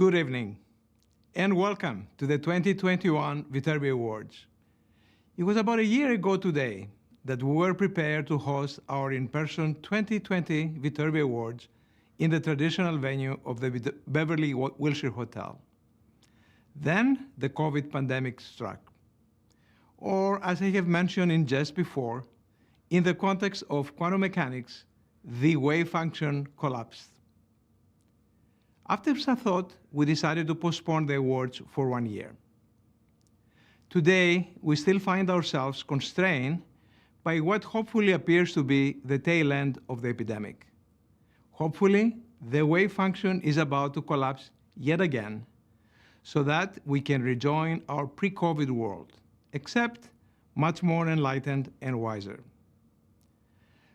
Good evening, and welcome to the 2021 Viterbi Awards. It was about a year ago today that we were prepared to host our in-person 2020 Viterbi Awards in the traditional venue of the Beverly Wilshire Hotel. Then the COVID pandemic struck. Or, as I have mentioned in jest before, in the context of quantum mechanics, the wave function collapsed. After some thought, we decided to postpone the awards for 1 year. Today, we still find ourselves constrained by what hopefully appears to be the tail end of the epidemic. Hopefully, the wave function is about to collapse yet again, so that we can rejoin our pre-COVID world, except much more enlightened and wiser.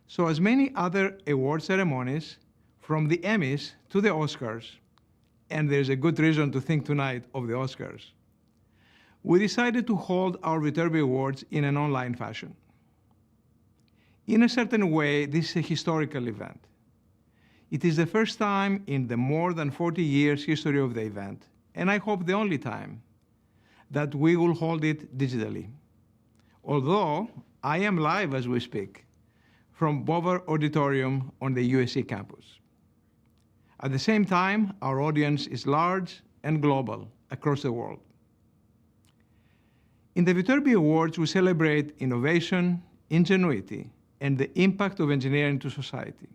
So as many other award ceremonies, from the Emmys to the Oscars, and there's a good reason to think tonight of the Oscars, we decided to hold our Viterbi Awards in an online fashion. In a certain way, this is a historical event. It is the first time in the more than 40 years history of the event, and I hope the only time, that we will hold it digitally. Although I am live as we speak from Bover Auditorium on the USC campus. At the same time, our audience is large and global across the world. In the Viterbi Awards, we celebrate innovation, ingenuity, and the impact of engineering to society,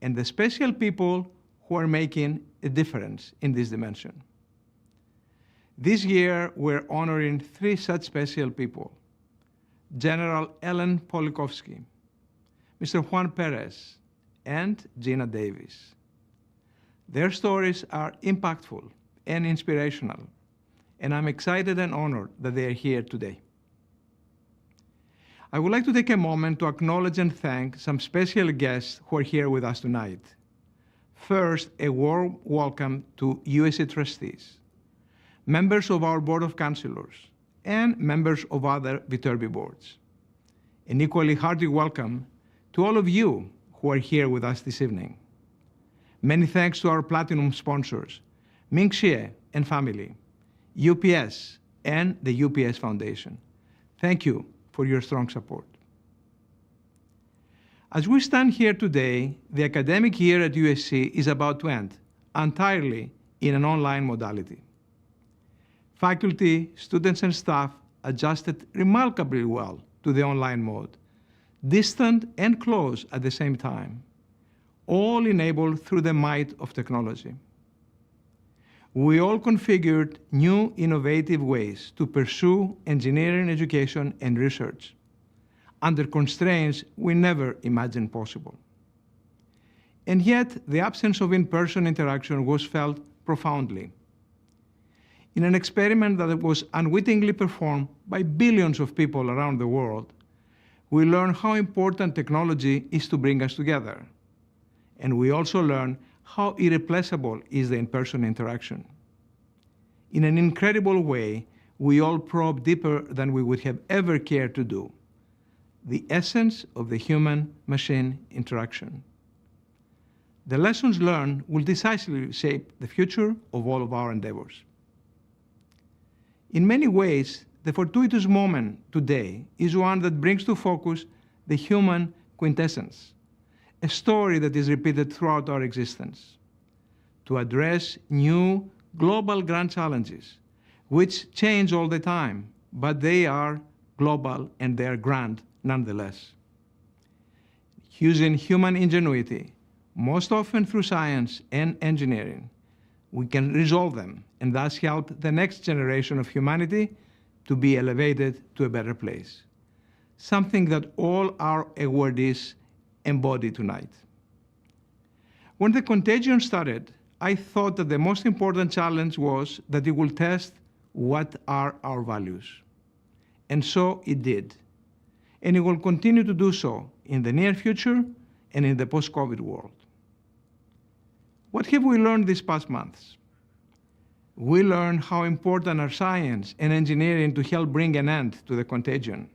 and the special people who are making a difference in this dimension. This year, we're honoring 3 such special people: General Ellen Polikovsky, Mr. Juan Perez, and Gina Davis. Their stories are impactful and inspirational, and I'm excited and honored that they are here today. I would like to take a moment to acknowledge and thank some special guests who are here with us tonight. First, a warm welcome to USC trustees, members of our Board of Counselors, and members of other Viterbi boards. An equally hearty welcome to all of you who are here with us this evening. Many thanks to our platinum sponsors, Ming Xie and family, UPS, and the UPS Foundation. Thank you for your strong support. As we stand here today, the academic year at USC is about to end entirely in an online modality. Faculty, students, and staff adjusted remarkably well to the online mode, distant and close at the same time, all enabled through the might of technology. We all configured new innovative ways to pursue engineering education and research under constraints we never imagined possible. And yet, the absence of in-person interaction was felt profoundly. In an experiment that was unwittingly performed by billions of people around the world, we learned how important technology is to bring us together. And we also learn how irreplaceable is the in-person interaction. In an incredible way, we all probe deeper than we would have ever cared to do, the essence of the human-machine interaction. The lessons learned will decisively shape the future of all of our endeavors. In many ways, the fortuitous moment today is one that brings to focus the human quintessence, a story that is repeated throughout our existence, to address new global grand challenges, which change all the time, but they are global and they are grand nonetheless. Using human ingenuity, most often through science and engineering, we can resolve them and thus help the next generation of humanity to be elevated to a better place, something that all our awardees embody tonight. When the contagion started, I thought that the most important challenge was that it will test what are our values. And so it did. And it will continue to do so in the near future and in the post-COVID world. What have we learned these past months? We learned how important are science and engineering to help bring an end to the contagion.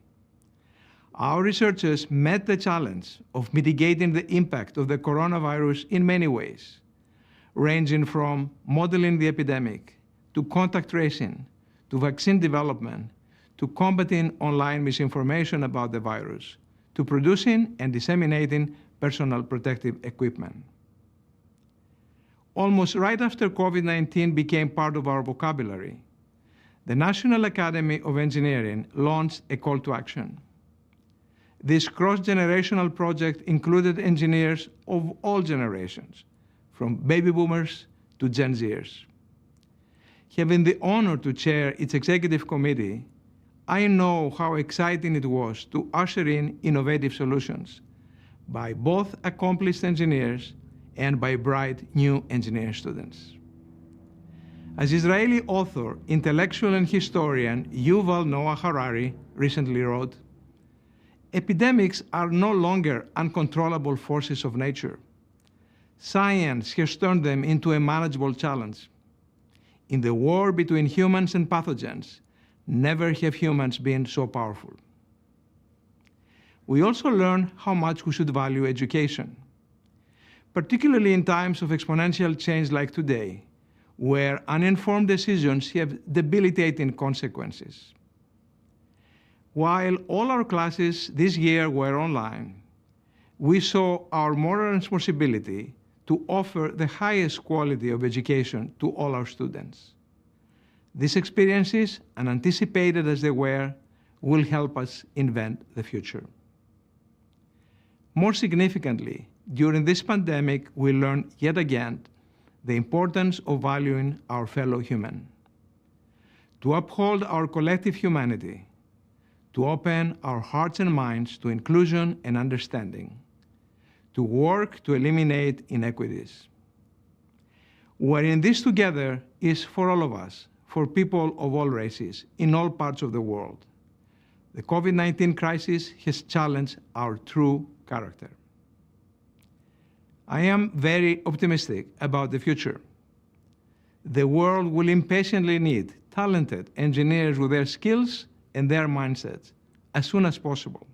Our researchers met the challenge of mitigating the impact of the coronavirus in many ways, ranging from modeling the epidemic, to contact tracing, to vaccine development, to combating online misinformation about the virus, to producing and disseminating personal protective equipment. Almost right after COVID-19 became part of our vocabulary, the National Academy of Engineering launched a call to action. This cross-generational project included engineers of all generations, from baby boomers to Gen Zers. Having the honor to chair its executive committee, I know how exciting it was to usher in innovative solutions by both accomplished engineers and by bright new engineering students. As Israeli author, intellectual, and historian Yuval Noah Harari recently wrote, "Epidemics are no longer uncontrollable forces of nature. Science has turned them into a manageable challenge. In the war between humans and pathogens, never have humans been so powerful." We also learn how much we should value education, particularly in times of exponential change like today, where uninformed decisions have debilitating consequences. While all our classes this year were online, we saw our moral responsibility to offer the highest quality of education to all our students. These experiences, unanticipated as they were, will help us invent the future. More significantly, during this pandemic, we learned yet again the importance of valuing our fellow human. To uphold our collective humanity, to open our hearts and minds to inclusion and understanding, to work to eliminate inequities. We're in this together is for all of us, for people of all races, in all parts of the world. The COVID-19 crisis has challenged our true character. I am very optimistic about the future. The world will impatiently need talented engineers with their skills and their mindsets as soon as possible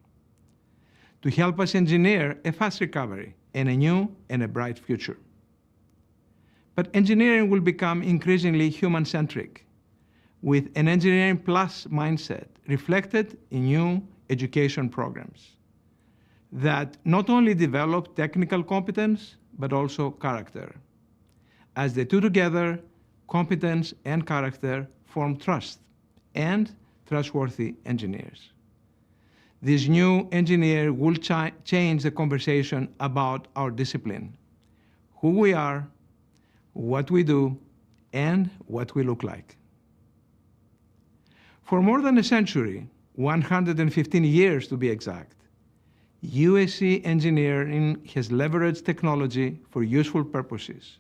to help us engineer a fast recovery and a new and a bright future. But engineering will become increasingly human-centric, with an engineering plus mindset reflected in new education programs that not only develop technical competence, but also character. As the two together, competence and character form trust and trustworthy engineers. This new engineer will change the conversation about our discipline, who we are, what we do, and what we look like. For more than a century, 115 years to be exact, USC engineering has leveraged technology for useful purposes,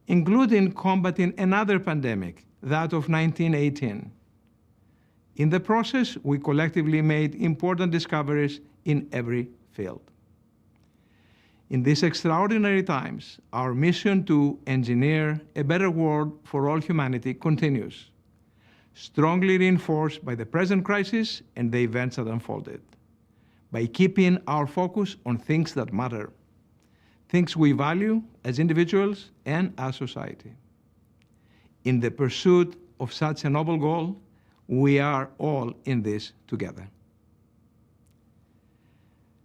including combating another pandemic, that of 1918. In the process, we collectively made important discoveries in every field. In these extraordinary times, our mission to engineer a better world for all humanity continues, strongly reinforced by the present crisis and the events that unfolded, by keeping our focus on things that matter, things we value as individuals and as society. In the pursuit of such a noble goal, we are all in this together.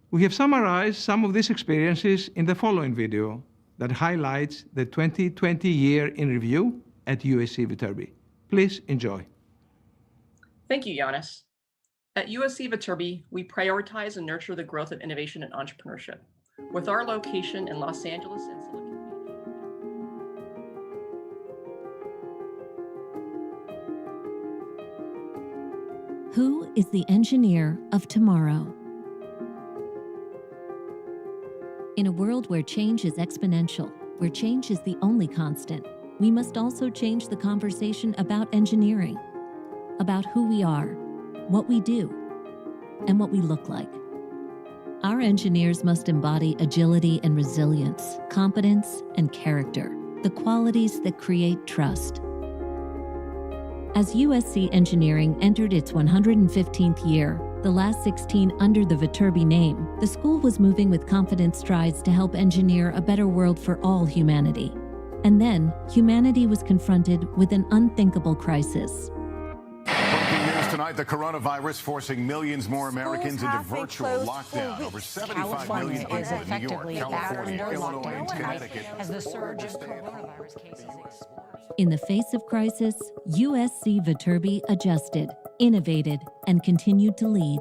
We have summarized some of these experiences in the following video that highlights the 2020 year in review at USC Viterbi. Please enjoy. Thank you, Yannis. At USC Viterbi, we prioritize and nurture the growth of innovation and entrepreneurship. With our location in Los Angeles and Silicon Valley. Who is the engineer of tomorrow? In a world where change is exponential, where change is the only constant, we must also change the conversation about engineering, about who we are, what we do, and what we look like. Our engineers must embody agility and resilience, competence and character, the qualities that create trust. As USC Engineering entered its 115th year, the last 16 under the Viterbi name, the school was moving with confident strides to help engineer a better world for all humanity. And then, humanity was confronted with an unthinkable crisis. Breaking news tonight, the coronavirus forcing millions more Americans into virtual lockdown. Over 75 million people in New York, California, Illinois, and Connecticut. As the surge of coronavirus cases explodes. In the face of crisis, USC Viterbi adjusted, innovated, and continued to lead.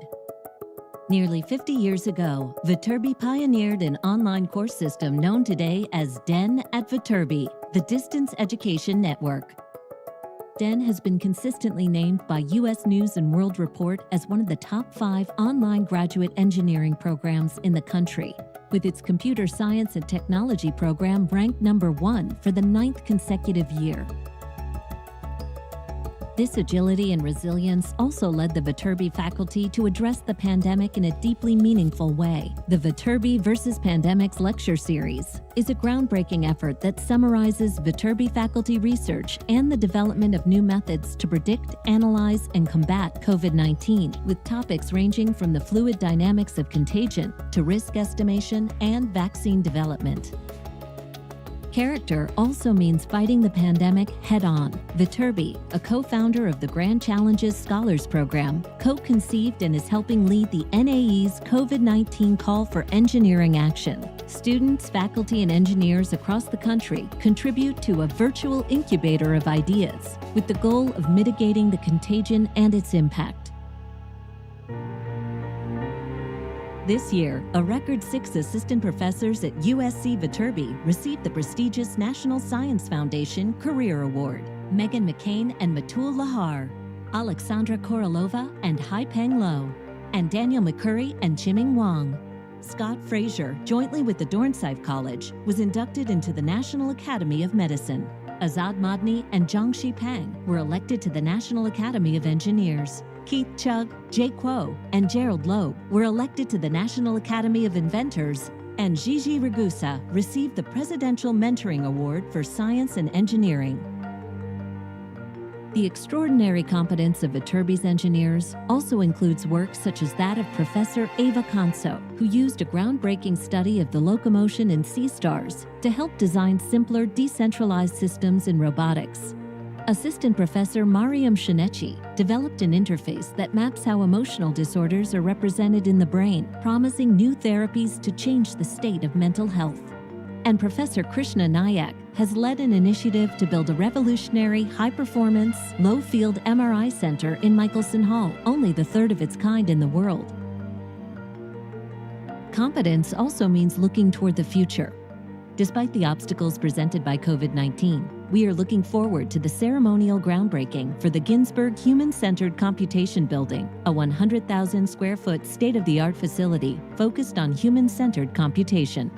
Nearly 50 years ago, Viterbi pioneered an online course system known today as DEN at Viterbi, the Distance Education Network. DEN has been consistently named by U.S. News & World Report as one of the top 5 online graduate engineering programs in the country, with its computer science and technology program ranked number 1 for the 9th consecutive year. This agility and resilience also led the Viterbi faculty to address the pandemic in a deeply meaningful way. The Viterbi versus Pandemics lecture series is a groundbreaking effort that summarizes Viterbi faculty research and the development of new methods to predict, analyze, and combat COVID-19, with topics ranging from the fluid dynamics of contagion to risk estimation and vaccine development. Character also means fighting the pandemic head-on. Viterbi, a co-founder of the Grand Challenges Scholars Program, co-conceived and is helping lead the NAE's COVID-19 call for engineering action. Students, faculty, and engineers across the country contribute to a virtual incubator of ideas with the goal of mitigating the contagion and its impact. This year, a record 6 assistant professors at USC Viterbi received the prestigious National Science Foundation Career Award. Megan McCain and Matul Lahar, Alexandra Korolova and Haipeng Lo, and Daniel McCurry and Chiming Wang. Scott Frazier, jointly with the Dornsife College, was inducted into the National Academy of Medicine. Azad Madni and Zhangxi Pang were elected to the National Academy of Engineers. Keith Chugg, Jay Kuo, and Gerald Loeb were elected to the National Academy of Inventors, and Gigi Ragusa received the Presidential Mentoring Award for Science and Engineering. The extraordinary competence of Viterbi's engineers also includes work such as that of Professor Eva Conso, who used a groundbreaking study of the locomotion in sea stars to help design simpler, decentralized systems in robotics. Assistant Professor Mariam Shinechi developed an interface that maps how emotional disorders are represented in the brain, promising new therapies to change the state of mental health. And Professor Krishna Nayak has led an initiative to build a revolutionary, high-performance, low-field MRI center in Michelson Hall, only the 3rd of its kind in the world. Competence also means looking toward the future. Despite the obstacles presented by COVID-19, we are looking forward to the ceremonial groundbreaking for the Ginsberg Human-Centered Computation Building, a 100,000 square foot state-of-the-art facility focused on human-centered computation.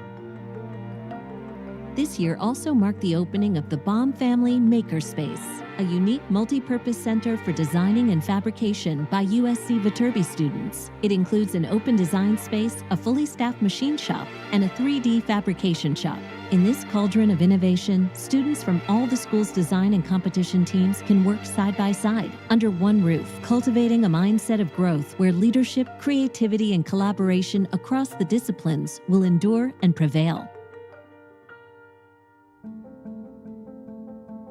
This year also marked the opening of the Baum Family Makerspace, a unique multi-purpose center for designing and fabrication by USC Viterbi students. It includes an open design space, a fully staffed machine shop, and a 3D fabrication shop. In this cauldron of innovation, students from all the school's design and competition teams can work side by side, under one roof, cultivating a mindset of growth where leadership, creativity, and collaboration across the disciplines will endure and prevail.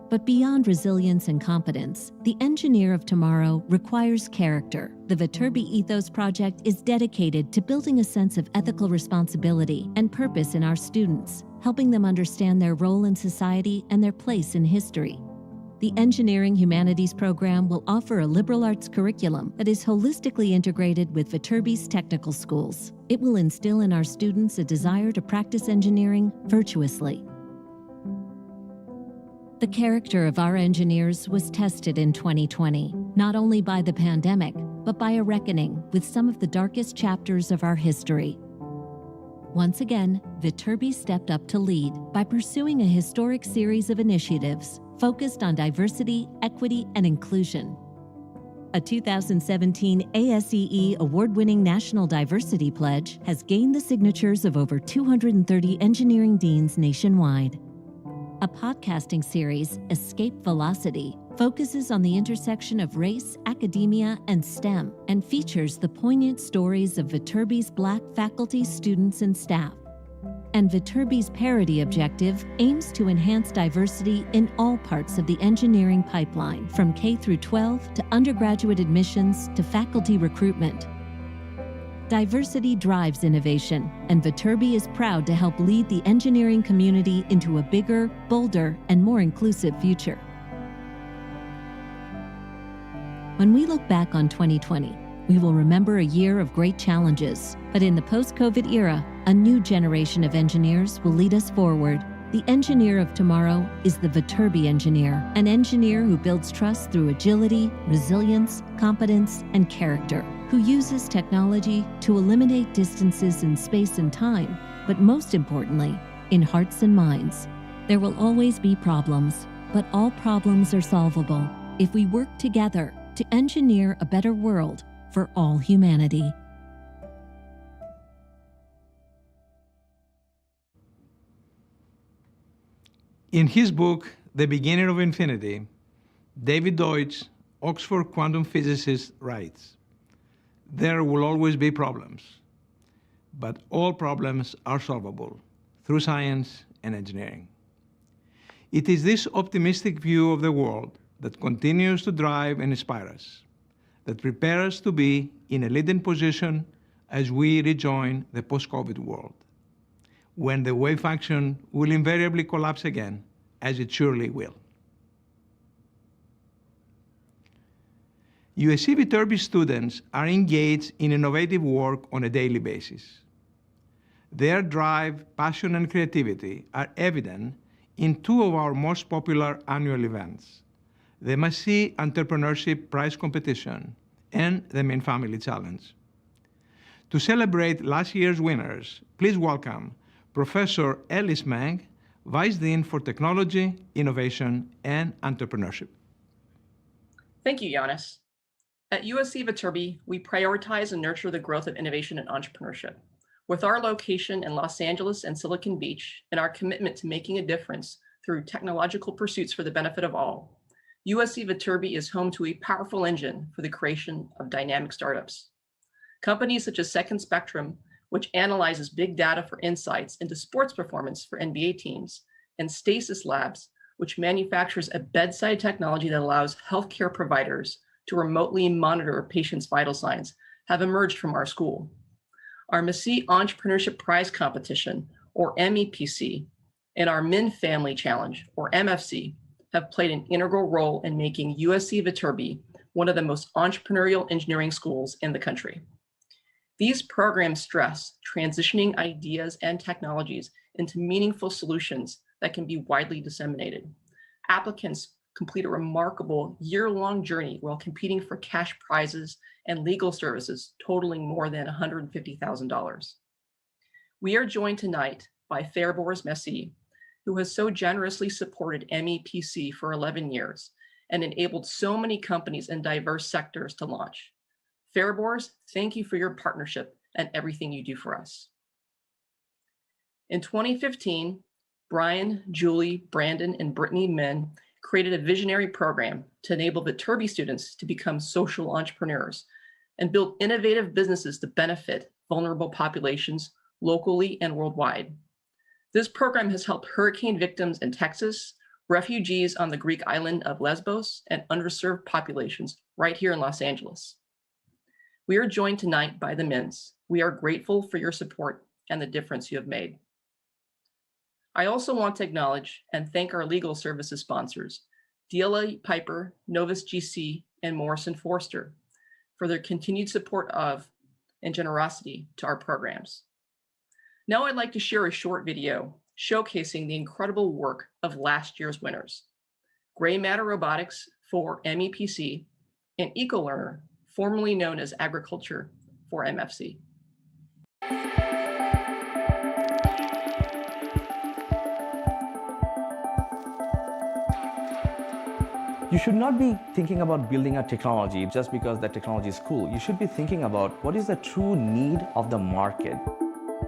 But beyond resilience and competence, the engineer of tomorrow requires character. The Viterbi Ethos Project is dedicated to building a sense of ethical responsibility and purpose in our students, helping them understand their role in society and their place in history. The Engineering Humanities program will offer a liberal arts curriculum that is holistically integrated with Viterbi's technical schools. It will instill in our students a desire to practice engineering virtuously. The character of our engineers was tested in 2020, not only by the pandemic, but by a reckoning with some of the darkest chapters of our history. Once again, Viterbi stepped up to lead by pursuing a historic series of initiatives focused on diversity, equity, and inclusion. A 2017 ASEE award-winning National Diversity Pledge has gained the signatures of over 230 engineering deans nationwide. A podcasting series, Escape Velocity, focuses on the intersection of race, academia, and STEM, and features the poignant stories of Viterbi's Black faculty, students, and staff. And Viterbi's parity objective aims to enhance diversity in all parts of the engineering pipeline, from K through 12 to undergraduate admissions to faculty recruitment. Diversity drives innovation, and Viterbi is proud to help lead the engineering community into a bigger, bolder, and more inclusive future. When we look back on 2020, we will remember a year of great challenges, but in the post-COVID era, a new generation of engineers will lead us forward. The engineer of tomorrow is the Viterbi engineer, an engineer who builds trust through agility, resilience, competence, and character, who uses technology to eliminate distances in space and time, but most importantly, in hearts and minds. There will always be problems, but all problems are solvable if we work together to engineer a better world for all humanity. In his book, The Beginning of Infinity, David Deutsch, Oxford quantum physicist, writes, "There will always be problems, but all problems are solvable through science and engineering." It is this optimistic view of the world that continues to drive and inspire us, that prepare us to be in a leading position as we rejoin the post-COVID world, when the wave function will invariably collapse again, as it surely will. USC Viterbi students are engaged in innovative work on a daily basis. Their drive, passion, and creativity are evident in two of our most popular annual events, the Massey Entrepreneurship Prize Competition and the Min Family Challenge. To celebrate last year's winners, please welcome Professor Ellis Meng, Vice Dean for Technology, Innovation, and Entrepreneurship. Thank you, Giannis. At USC Viterbi, we prioritize and nurture the growth of innovation and entrepreneurship. With our location in Los Angeles and Silicon Beach and our commitment to making a difference through technological pursuits for the benefit of all, USC Viterbi is home to a powerful engine for the creation of dynamic startups. Companies such as Second Spectrum, which analyzes big data for insights into sports performance for NBA teams, and Stasis Labs, which manufactures a bedside technology that allows healthcare providers to remotely monitor patients' vital signs, have emerged from our school. Our Massey Entrepreneurship Prize Competition, or MEPC, and our Min Family Challenge, or MFC, have played an integral role in making USC Viterbi one of the most entrepreneurial engineering schools in the country. These programs stress transitioning ideas and technologies into meaningful solutions that can be widely disseminated. Applicants complete a remarkable year-long journey while competing for cash prizes and legal services totaling more than $150,000. We are joined tonight by Fairbors Massey, who has so generously supported MEPC for 11 years and enabled so many companies in diverse sectors to launch. Fairbors, thank you for your partnership and everything you do for us. In 2015, Brian, Julie, Brandon, and Brittany Min created a visionary program to enable Viterbi students to become social entrepreneurs and build innovative businesses to benefit vulnerable populations locally and worldwide. This program has helped hurricane victims in Texas, refugees on the Greek island of Lesbos, and underserved populations right here in Los Angeles. We are joined tonight by the Mins. We are grateful for your support and the difference you have made. I also want to acknowledge and thank our legal services sponsors, DLA Piper, Novus GC, and Morrison Forster, for their continued support of and generosity to our programs. Now I'd like to share a short video showcasing the incredible work of last year's winners, Gray Matter Robotics for MEPC, and EcoLearner, formerly known as Agriculture for MFC. You should not be thinking about building a technology just because that technology is cool. You should be thinking about what is the true need of the market.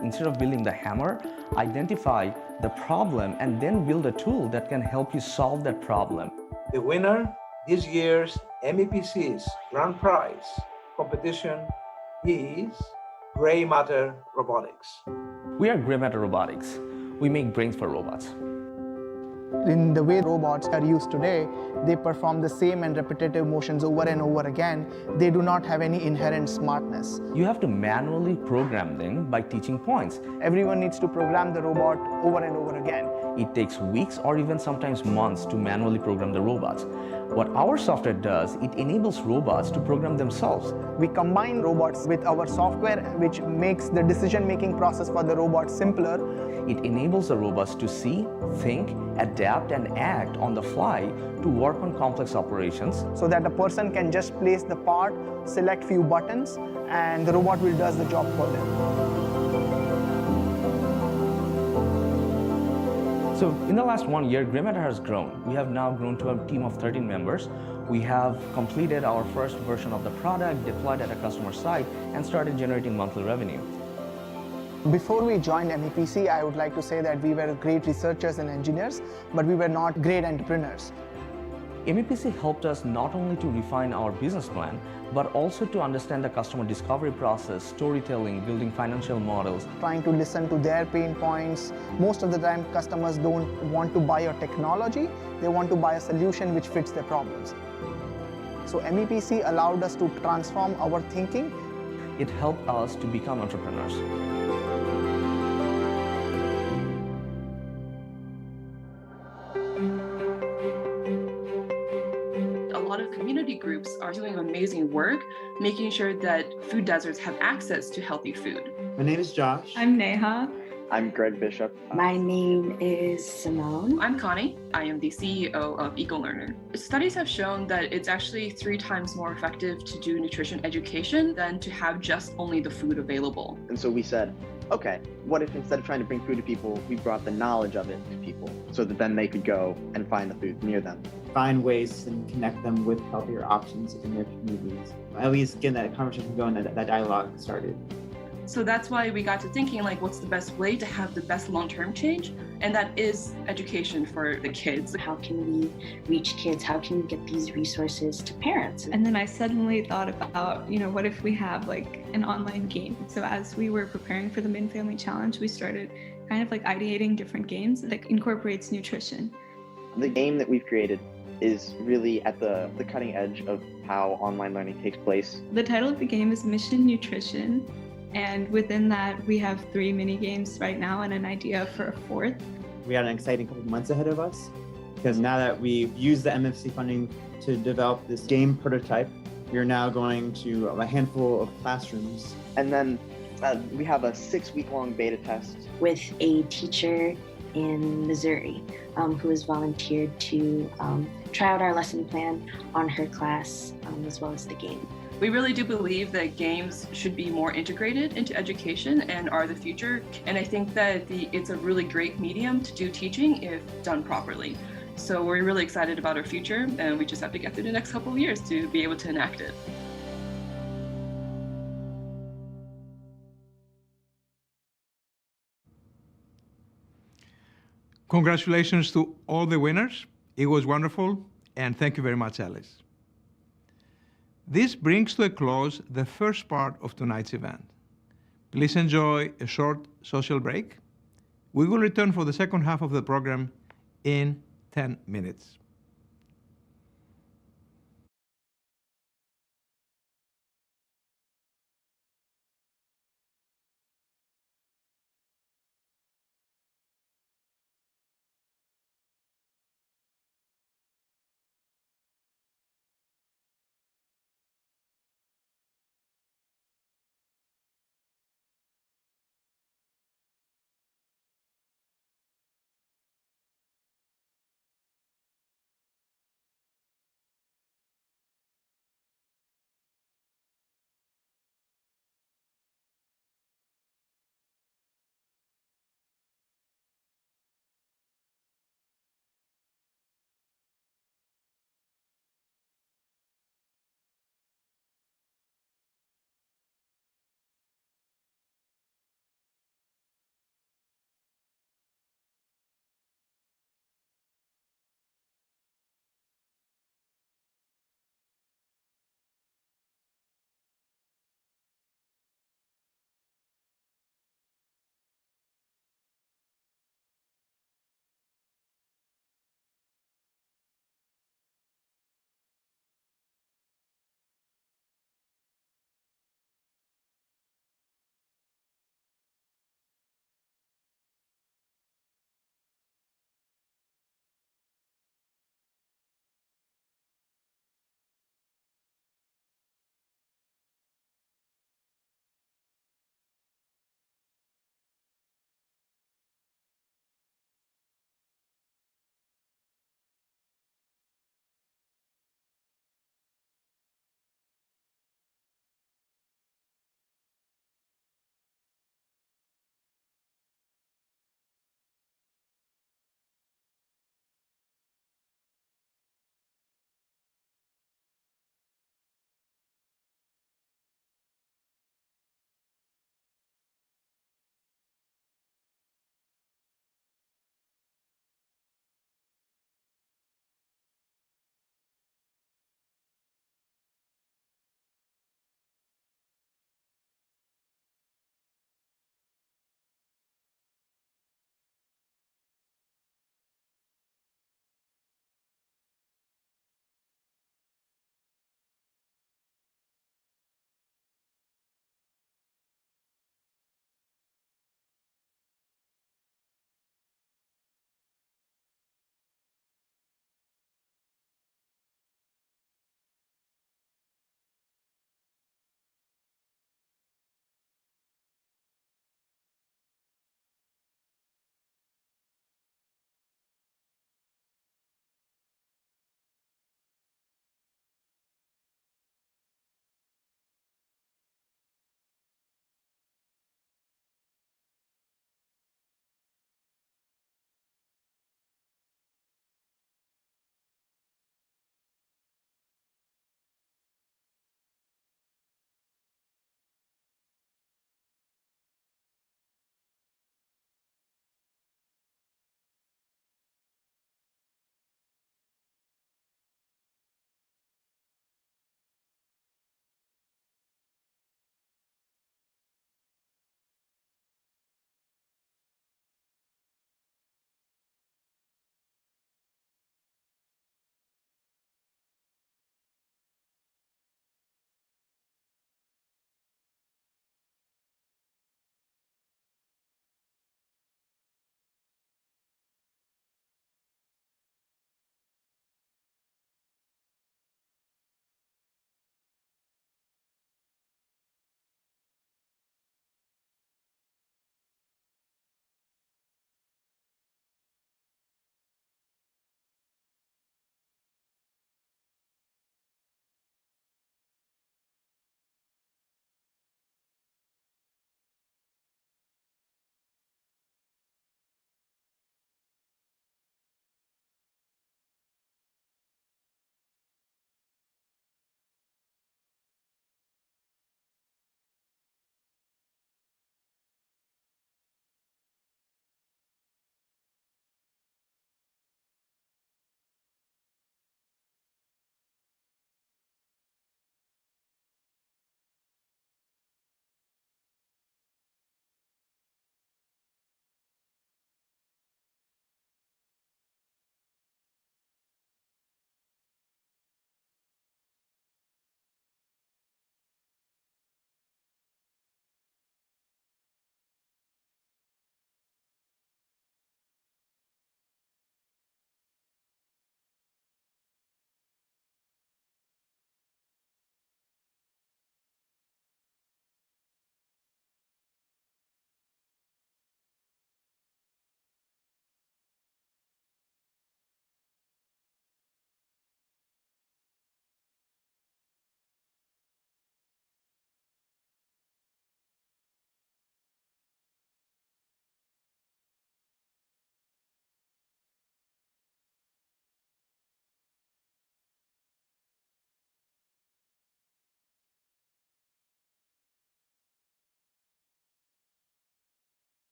Instead of building the hammer, identify the problem and then build a tool that can help you solve that problem. The winner this year's MEPC's Grand Prize competition is Gray Matter Robotics. We are Gray Matter Robotics. We make brains for robots. In the way robots are used today, they perform the same and repetitive motions over and over again. They do not have any inherent smartness. You have to manually program them by teaching points. Everyone needs to program the robot over and over again. It takes weeks or even sometimes months to manually program the robots. What our software does, it enables robots to program themselves. We combine robots with our software, which makes the decision-making process for the robot simpler. It enables the robots to see, think, adapt, and act on the fly to work on complex operations. So that a person can just place the part, select few buttons, and the robot will do the job for them. So in the last 1 year, Gray Matter has grown. We have now grown to a team of 13 members. We have completed our first version of the product, deployed at a customer site, and started generating monthly revenue. Before we joined MEPC, I would like to say that we were great researchers and engineers, but we were not great entrepreneurs. MEPC helped us not only to refine our business plan, but also to understand the customer discovery process, storytelling, building financial models. Trying to listen to their pain points. Most of the time, customers don't want to buy your technology, they want to buy a solution which fits their problems. So MEPC allowed us to transform our thinking. It helped us to become entrepreneurs. Community groups are doing amazing work, making sure that food deserts have access to healthy food. My name is Josh. I'm Neha. I'm Greg Bishop. My name is Simone. I'm Connie. I am the CEO of EcoLearner. Studies have shown that it's actually 3 times more effective to do nutrition education than to have just only the food available. And so we said, okay, what if instead of trying to bring food to people, we brought the knowledge of it to people so that then they could go and find the food near them. Find ways and connect them with healthier options in their communities. At least get that conversation going, that dialogue started. So that's why we got to thinking, like, what's the best way to have the best long-term change? And that is education for the kids. How can we reach kids? How can we get these resources to parents? And then I suddenly thought about, what if we have like an online game? So as we were preparing for the Min Family Challenge, we started kind of like ideating different games that incorporates nutrition. The game that we've created is really at the cutting edge of how online learning takes place. The title of the game is Mission Nutrition. And within that, we have 3 mini games right now and an idea for a 4th. We had an exciting couple of months ahead of us because now that we've used the MFC funding to develop this game prototype, we're now going to a handful of classrooms. And then we have a 6-week-long beta test with a teacher in Missouri who has volunteered to try out our lesson plan on her class as well as the game. We really do believe that games should be more integrated into education and are the future. And I think that it's a really great medium to do teaching if done properly. So we're really excited about our future, and we just have to get through the next couple of years to be able to enact it. Congratulations to all the winners. It was wonderful, and thank you very much, Alice. This brings to a close the first part of tonight's event. Please enjoy a short social break. We will return for the second half of the program in 10 minutes.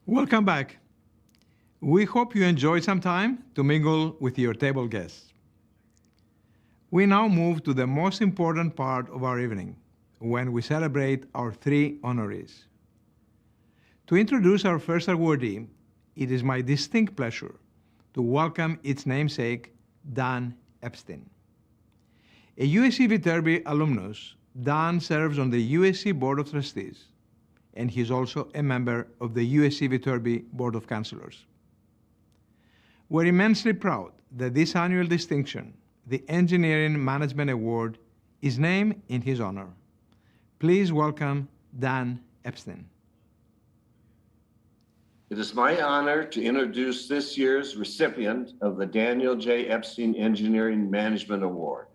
Welcome back. We hope you enjoyed some time to mingle with your table guests. We now move to the most important part of our evening, when we celebrate our three honorees. To introduce our first awardee, it is my distinct pleasure to welcome its namesake, Dan Epstein. A USC Viterbi alumnus, Dan serves on the USC Board of Trustees, and he is also a member of the USC Viterbi Board of Counselors. We're immensely proud that this annual distinction, the Engineering Management Award, is named in his honor. Please welcome Dan Epstein. It is my honor to introduce this year's recipient of the Daniel J. Epstein Engineering Management Award,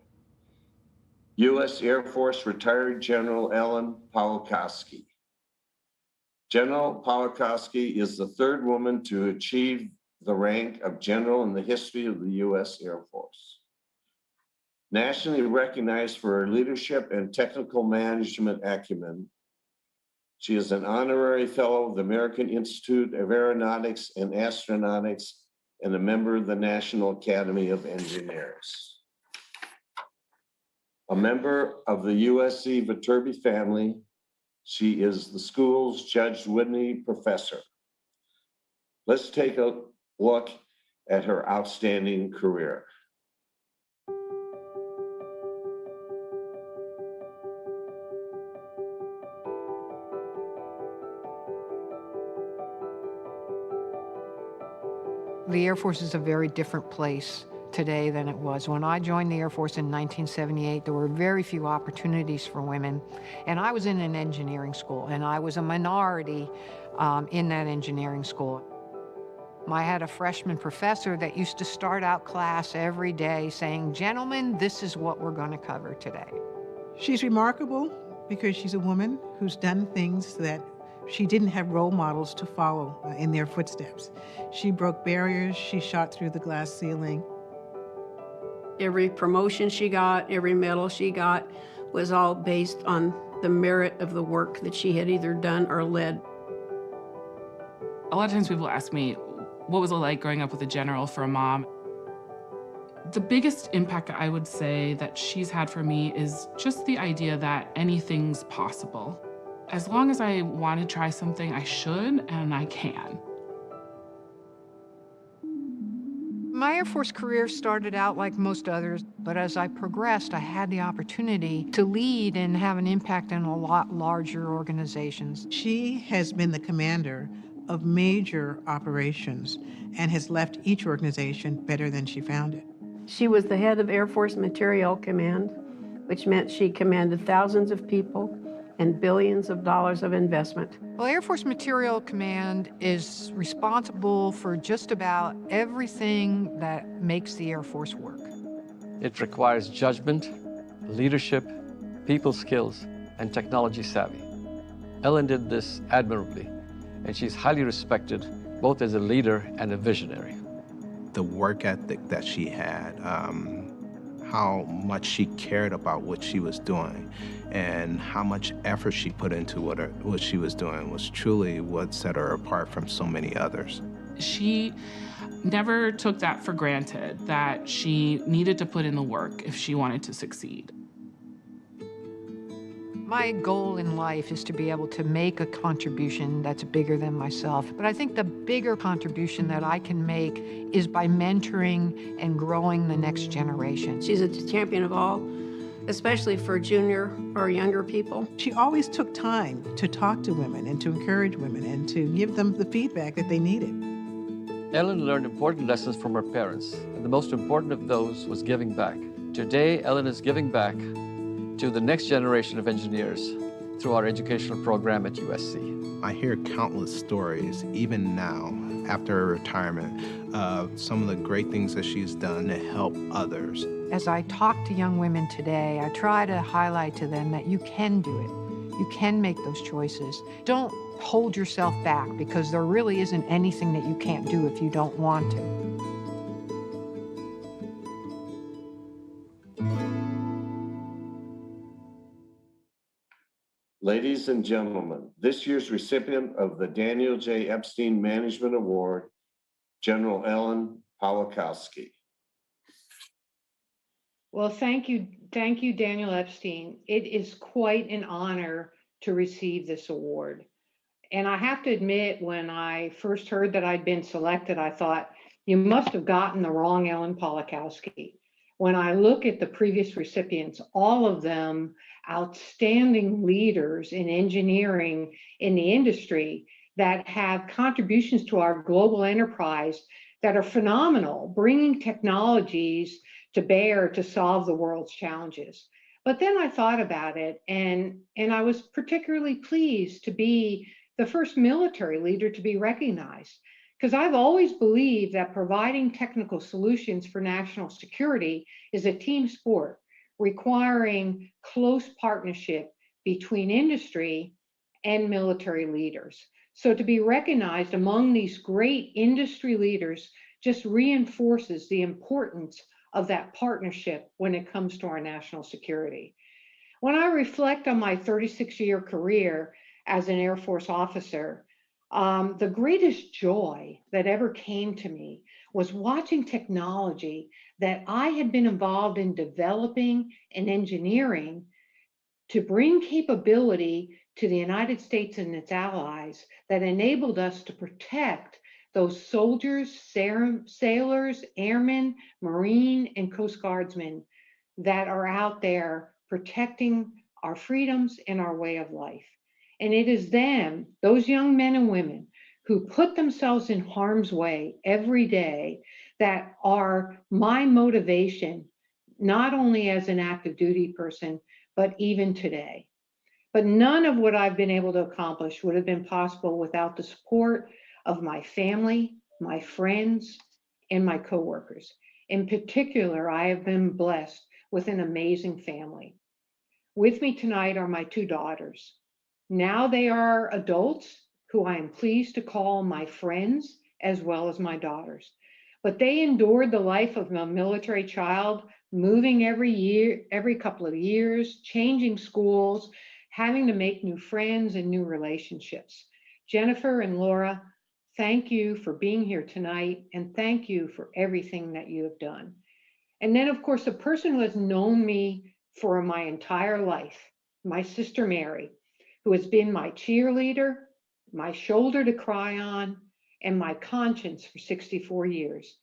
U.S. Air Force Retired General Ellen Pawlikowski. General Pawlikowski is the third woman to achieve the rank of general in the history of the U.S. Air Force. Nationally recognized for her leadership and technical management acumen, she is an honorary fellow of the American Institute of Aeronautics and Astronautics and a member of the National Academy of Engineers. A member of the USC Viterbi family, she is the school's Judge Whitney Professor. Let's take a look at her outstanding career. The Air Force is a very different place today than it was. When I joined the Air Force in 1978, there were very few opportunities for women. And I was in an engineering school, and I was a minority in that engineering school. I had a freshman professor that used to start out class every day saying, "Gentlemen, this is what we're going to cover today." She's remarkable because she's a woman who's done things that she didn't have role models to follow in their footsteps. She broke barriers, she shot through the glass ceiling. Every promotion she got, every medal she got was all based on the merit of the work that she had either done or led. A lot of times people ask me, what was it like growing up with a general for a mom? The biggest impact I would say that she's had for me is just the idea that anything's possible. As long as I want to try something, I should and I can. My Air Force career started out like most others, but as I progressed, I had the opportunity to lead and have an impact in a lot larger organizations. She has been the commander of major operations and has left each organization better than she found it. She was the head of Air Force Materiel Command, which meant she commanded thousands of people and billions of dollars of investment. Well, Air Force Materiel Command is responsible for just about everything that makes the Air Force work. It requires judgment, leadership, people skills, and technology savvy. Ellen did this admirably, and she's highly respected both as a leader and a visionary. The work ethic that she had, how much she cared about what she was doing, and how much effort she put into what she was doing was truly what set her apart from so many others. She never took that for granted, that she needed to put in the work if she wanted to succeed. My goal in life is to be able to make a contribution that's bigger than myself. But I think the bigger contribution that I can make is by mentoring and growing the next generation. She's a champion of all, especially for junior or younger people. She always took time to talk to women and to encourage women and to give them the feedback that they needed. Ellen learned important lessons from her parents, and the most important of those was giving back. Today, Ellen is giving back to the next generation of engineers through our educational program at USC. I hear countless stories, even now, after her retirement, of some of the great things that she's done to help others. As I talk to young women today, I try to highlight to them that you can do it. You can make those choices. Don't hold yourself back, because there really isn't anything that you can't do if you don't want to. Ladies and gentlemen, this year's recipient of the Daniel J. Epstein Management Award, General Ellen Pawlikowski. Well, thank you, Daniel Epstein. It is quite an honor to receive this award. And I have to admit, when I first heard that I'd been selected, I thought, you must have gotten the wrong Ellen Pawlikowski. When I look at the previous recipients, all of them outstanding leaders in engineering in the industry that have contributions to our global enterprise that are phenomenal, bringing technologies to bear to solve the world's challenges. But then I thought about it, and I was particularly pleased to be the first military leader to be recognized, because I've always believed that providing technical solutions for national security is a team sport requiring close partnership between industry and military leaders. So to be recognized among these great industry leaders just reinforces the importance of that partnership when it comes to our national security. When I reflect on my 36-year career as an Air Force officer, the greatest joy that ever came to me was watching technology that I had been involved in developing and engineering to bring capability to the United States and its allies that enabled us to protect those soldiers, sailors, airmen, Marine, and Coast Guardsmen that are out there protecting our freedoms and our way of life. And it is them, those young men and women, who put themselves in harm's way every day that are my motivation, not only as an active duty person, but even today. But none of what I've been able to accomplish would have been possible without the support of my family, my friends, and my coworkers. In particular, I have been blessed with an amazing family. With me tonight are my two daughters. Now they are adults who I am pleased to call my friends as well as my daughters. But they endured the life of a military child, moving every couple of years, changing schools, having to make new friends and new relationships. Jennifer and Laura, thank you for being here tonight, and thank you for everything that you have done. And then, of course, a person who has known me for my entire life, my sister Mary, who has been my cheerleader, my shoulder to cry on, and my conscience for 64 years.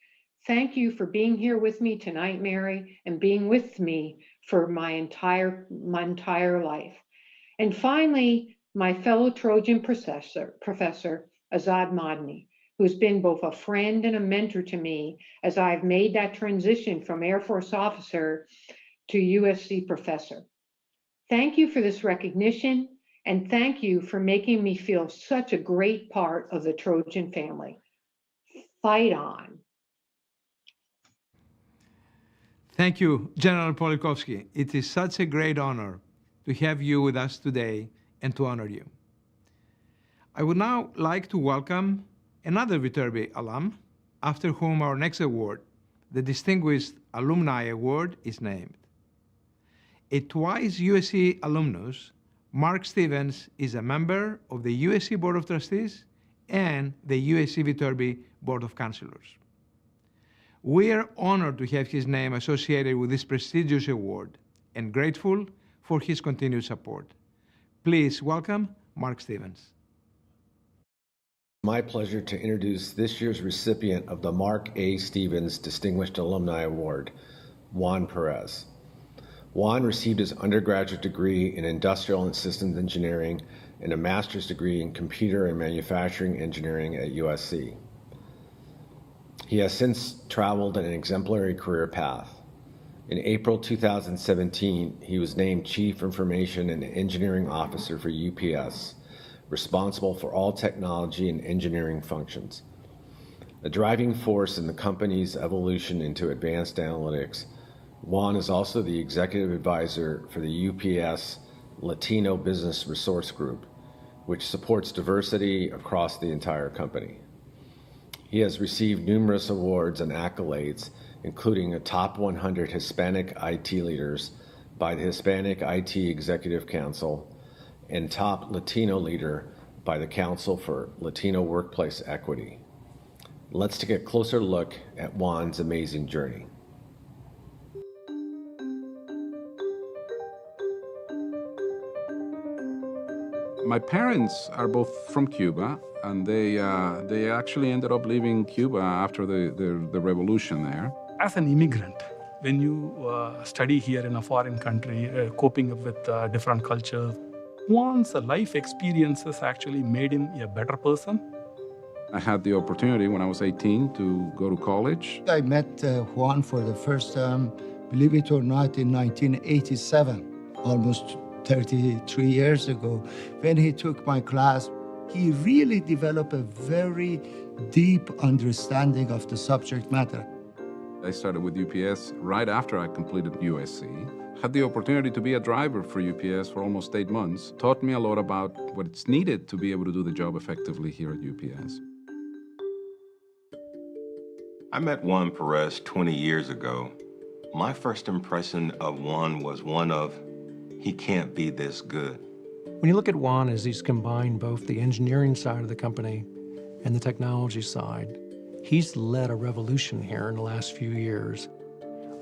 Thank you for being here with me tonight, Mary, and being with me for my entire life. And finally, my fellow Trojan Professor Azad Madni, who's been both a friend and a mentor to me as I've made that transition from Air Force officer to USC professor. Thank you for this recognition, and thank you for making me feel such a great part of the Trojan family. Fight on. Thank you, General Pawlikowski. It is such a great honor to have you with us today and to honor you. I would now like to welcome another Viterbi alum, after whom our next award, the Distinguished Alumni Award, is named. A twice USC alumnus, Mark Stevens is a member of the USC Board of Trustees and the USC Viterbi Board of Counselors. We are honored to have his name associated with this prestigious award and grateful for his continued support. Please welcome Mark Stevens. My pleasure to introduce this year's recipient of the Mark A. Stevens Distinguished Alumni Award, Juan Perez. Juan received his undergraduate degree in Industrial and Systems Engineering and a master's degree in Computer and Manufacturing Engineering at USC. He has since traveled an exemplary career path. In April 2017, he was named Chief Information and Engineering Officer for UPS, responsible for all technology and engineering functions. A driving force in the company's evolution into advanced analytics, Juan is also the executive advisor for the UPS Latino Business Resource Group, which supports diversity across the entire company. He has received numerous awards and accolades, including a Top 100 Hispanic IT Leaders by the Hispanic IT Executive Council and top Latino leader by the Council for Latino Workplace Equity. Let's take a closer look at Juan's amazing journey. My parents are both from Cuba, and they actually ended up leaving Cuba after the revolution there. As an immigrant, when you study here in a foreign country, coping up with different cultures, Juan's life experiences actually made him a better person. I had the opportunity when I was 18 to go to college. I met Juan for the first time, believe it or not, in 1987, almost 33 years ago. When he took my class, he really developed a very deep understanding of the subject matter. I started with UPS right after I completed USC. Had the opportunity to be a driver for UPS for almost 8 months. Taught me a lot about what's needed to be able to do the job effectively here at UPS. I met Juan Perez 20 years ago. My first impression of Juan was one of, he can't be this good. When you look at Juan as he's combined both the engineering side of the company and the technology side, he's led a revolution here in the last few years.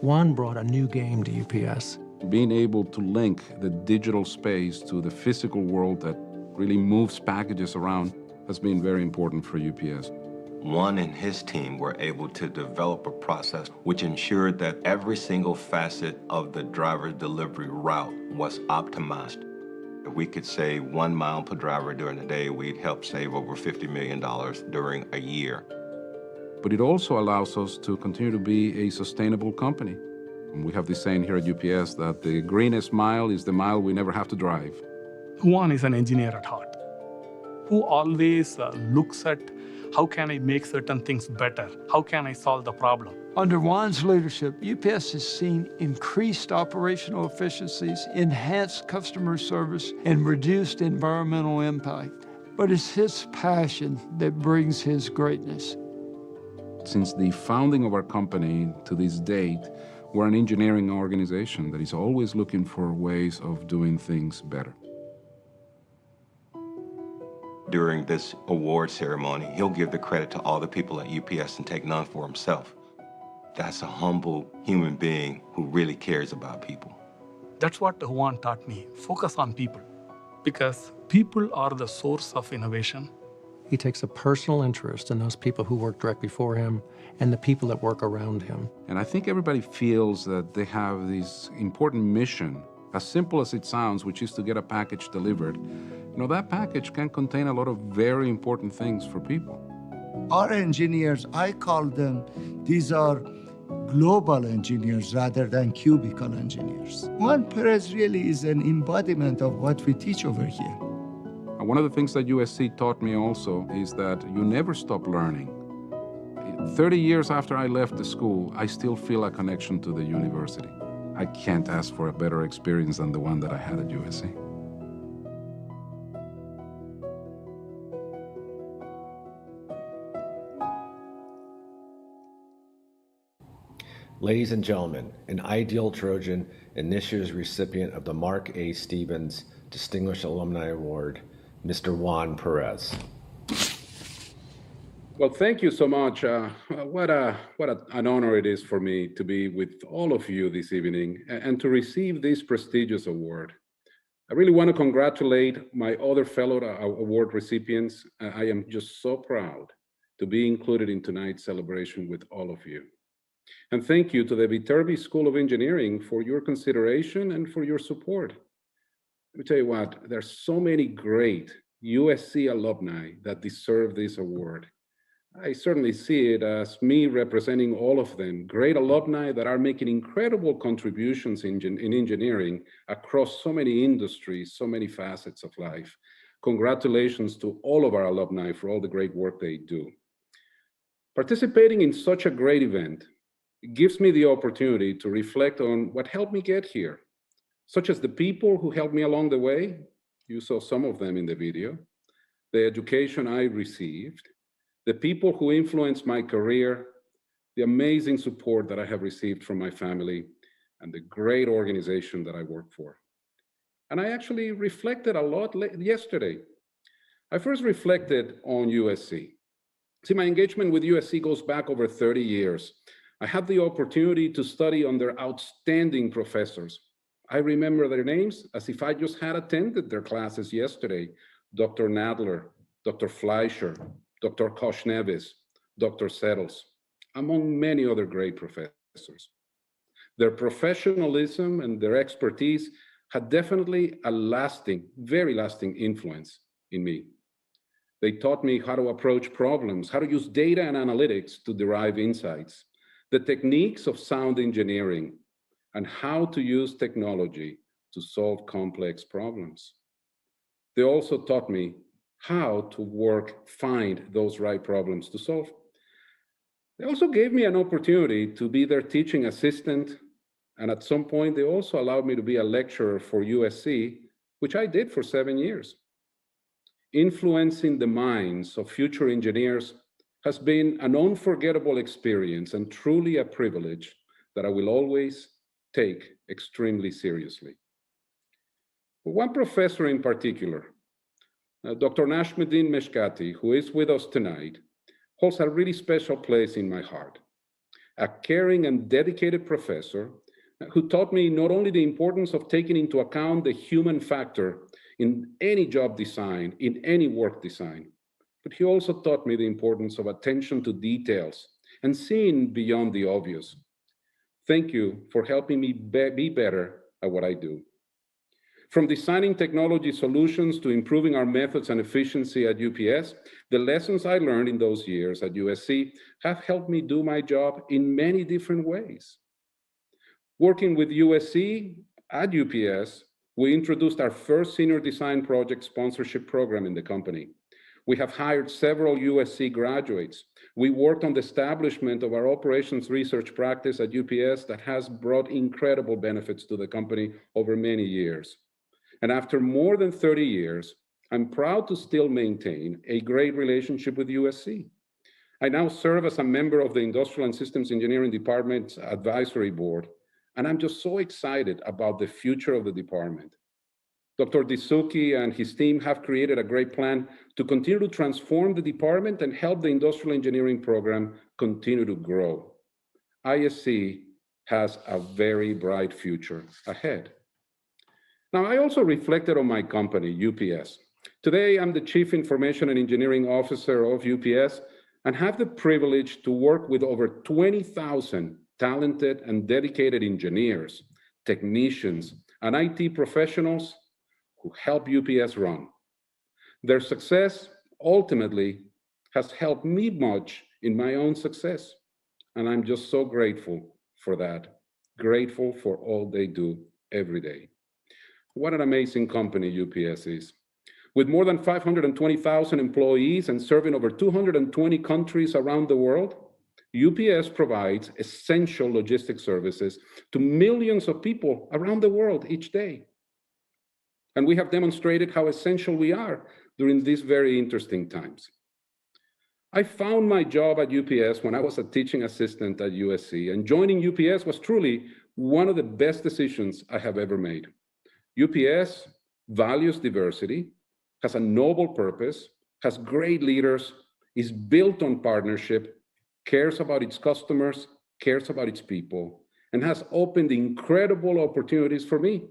Juan brought a new game to UPS. Being able to link the digital space to the physical world that really moves packages around has been very important for UPS. Juan and his team were able to develop a process which ensured that every single facet of the driver delivery route was optimized. If we could save 1 mile per driver during the day, we'd help save over $50 million during a year. But it also allows us to continue to be a sustainable company. And we have this saying here at UPS that the greenest mile is the mile we never have to drive. Juan is an engineer at heart, who always looks at how can I make certain things better? How can I solve the problem? Under Juan's leadership, UPS has seen increased operational efficiencies, enhanced customer service, and reduced environmental impact. But it's his passion that brings his greatness. Since the founding of our company to this date, we're an engineering organization that is always looking for ways of doing things better. During this award ceremony, he'll give the credit to all the people at UPS and take none for himself. That's a humble human being who really cares about people. That's what Juan taught me. Focus on people, because people are the source of innovation. He takes a personal interest in those people who work directly for him and the people that work around him. And I think everybody feels that they have this important mission, as simple as it sounds, which is to get a package delivered. You know, that package can contain a lot of very important things for people. Our engineers, I call them, these are global engineers rather than cubicle engineers. Juan Perez really is an embodiment of what we teach over here. And one of the things that USC taught me also is that you never stop learning. 30 years after I left the school, I still feel a connection to the university. I can't ask for a better experience than the one that I had at USC. Ladies and gentlemen, an ideal Trojan and this year's recipient of the Mark A. Stevens Distinguished Alumni Award, Mr. Juan Perez. Well, thank you so much. What an honor it is for me to be with all of you this evening and to receive this prestigious award. I really want to congratulate my other fellow award recipients. I am just so proud to be included in tonight's celebration with all of you. And thank you to the Viterbi School of Engineering for your consideration and for your support. Let me tell you what, there's so many great USC alumni that deserve this award. I certainly see it as me representing all of them, great alumni that are making incredible contributions in engineering across so many industries, so many facets of life. Congratulations to all of our alumni for all the great work they do. Participating in such a great event gives me the opportunity to reflect on what helped me get here, such as the people who helped me along the way. You saw some of them in the video, the education I received, the people who influenced my career, the amazing support that I have received from my family, and the great organization that I work for. And I actually reflected a lot yesterday. I first reflected on USC. See, my engagement with USC goes back over 30 years. I had the opportunity to study under outstanding professors. I remember their names as if I just had attended their classes yesterday. Dr. Nadler, Dr. Fleischer, Dr. Koshnevis, Dr. Settles, among many other great professors. Their professionalism and their expertise had definitely a lasting, very lasting influence in me. They taught me how to approach problems, how to use data and analytics to derive insights, the techniques of sound engineering, and how to use technology to solve complex problems. They also taught me how to find those right problems to solve. They also gave me an opportunity to be their teaching assistant, and at some point, they also allowed me to be a lecturer for USC, which I did for 7 years. Influencing the minds of future engineers has been an unforgettable experience and truly a privilege that I will always take extremely seriously. One professor in particular, Dr. Najmuddin Meshkati, who is with us tonight, holds a really special place in my heart. A caring and dedicated professor who taught me not only the importance of taking into account the human factor in any job design, in any work design, but he also taught me the importance of attention to details and seeing beyond the obvious. Thank you for helping me be better at what I do. From designing technology solutions to improving our methods and efficiency at UPS, the lessons I learned in those years at USC have helped me do my job in many different ways. Working with USC at UPS, we introduced our first senior design project sponsorship program in the company. We have hired several USC graduates. We worked on the establishment of our operations research practice at UPS that has brought incredible benefits to the company over many years. And after more than 30 years, I'm proud to still maintain a great relationship with USC. I now serve as a member of the Industrial and Systems Engineering Department's advisory board, and I'm just so excited about the future of the department. Dr. Disuki and his team have created a great plan to continue to transform the department and help the industrial engineering program continue to grow. ISC has a very bright future ahead. Now, I also reflected on my company, UPS. Today, I'm the Chief Information and Engineering Officer of UPS and have the privilege to work with over 20,000 talented and dedicated engineers, technicians, and IT professionals who help UPS run. Their success ultimately has helped me much in my own success, and I'm just so grateful for that, grateful for all they do every day. What an amazing company UPS is. With more than 520,000 employees and serving over 220 countries around the world, UPS provides essential logistics services to millions of people around the world each day. And we have demonstrated how essential we are during these very interesting times. I found my job at UPS when I was a teaching assistant at USC, and joining UPS was truly one of the best decisions I have ever made. UPS values diversity, has a noble purpose, has great leaders, is built on partnership, cares about its customers, cares about its people, and has opened incredible opportunities for me,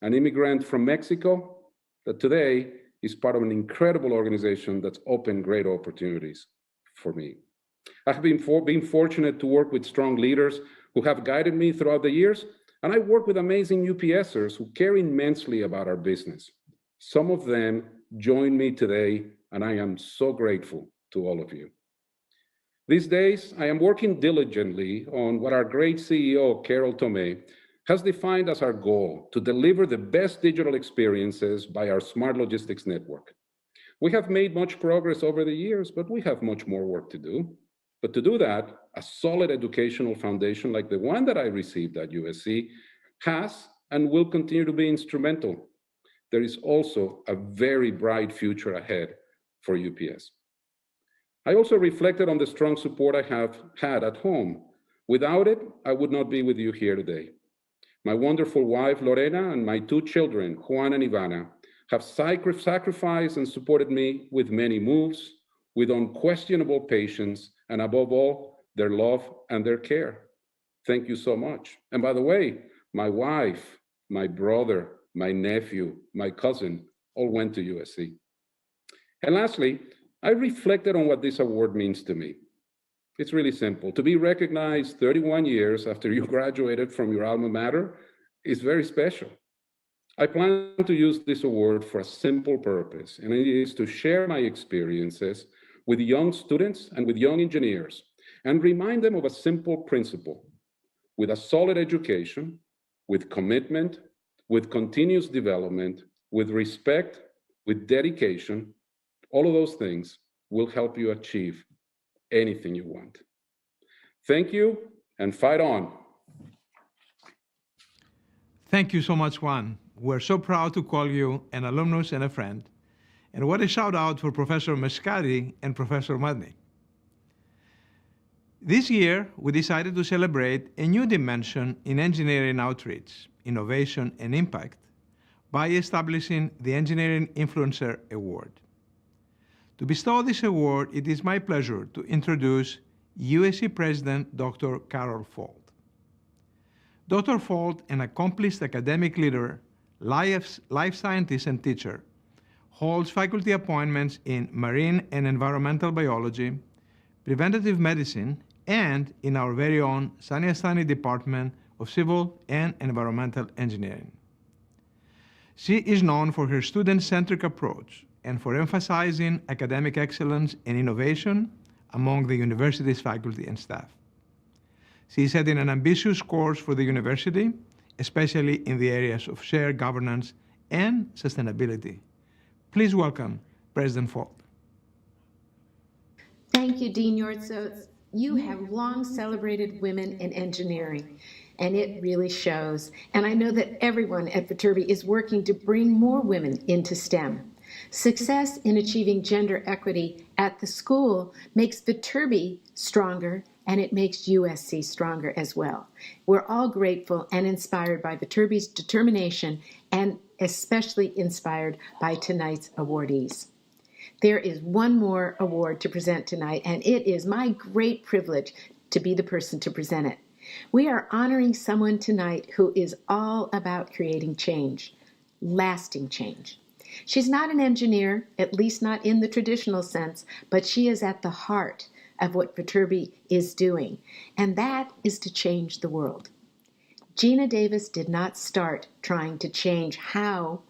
an immigrant from Mexico that today is part of an incredible organization that's opened great opportunities for me. I have been fortunate to work with strong leaders who have guided me throughout the years, and I work with amazing UPSers who care immensely about our business. Some of them join me today, and I am so grateful to all of you. These days, I am working diligently on what our great CEO, Carol Tomé, has defined as our goal to deliver the best digital experiences by our smart logistics network. We have made much progress over the years, but we have much more work to do. But to do that, a solid educational foundation like the one that I received at USC has and will continue to be instrumental. There is also a very bright future ahead for UPS. I also reflected on the strong support I have had at home. Without it, I would not be with you here today. My wonderful wife, Lorena, and my two children, Juan and Ivana, have sacrificed and supported me with many moves, with unquestionable patience, and above all, their love and their care. Thank you so much. And by the way, my wife, my brother, my nephew, my cousin, all went to USC. And lastly, I reflected on what this award means to me. It's really simple. To be recognized 31 years after you graduated from your alma mater is very special. I plan to use this award for a simple purpose, and it is to share my experiences with young students and with young engineers and remind them of a simple principle. With a solid education, with commitment, with continuous development, with respect, with dedication, all of those things will help you achieve anything you want. Thank you, and fight on. Thank you so much, Juan. We're so proud to call you an alumnus and a friend. And what a shout out for Professor Mascari and Professor Mudney. This year, we decided to celebrate a new dimension in engineering outreach, innovation, and impact by establishing the Engineering Influencer Award. To bestow this award, it is my pleasure to introduce USC President Dr. Carol Folt. Dr. Folt, an accomplished academic leader, life scientist, and teacher, holds faculty appointments in marine and environmental biology, preventative medicine, and in our very own Saniastani Department of Civil and Environmental Engineering. She is known for her student-centric approach and for emphasizing academic excellence and innovation among the university's faculty and staff. She is heading an ambitious course for the university, especially in the areas of shared governance and sustainability. Please welcome President Folt. Thank you, Dean Yortsos. You have long celebrated women in engineering, and it really shows. And I know that everyone at Viterbi is working to bring more women into STEM. Success in achieving gender equity at the school makes Viterbi stronger, and it makes USC stronger as well. We're all grateful and inspired by Viterbi's determination, and especially inspired by tonight's awardees. There is one more award to present tonight, and it is my great privilege to be the person to present it. We are honoring someone tonight who is all about creating change, lasting change. She's not an engineer, at least not in the traditional sense, but she is at the heart of what Viterbi is doing, and that is to change the world. Gina Davis did not start trying to change how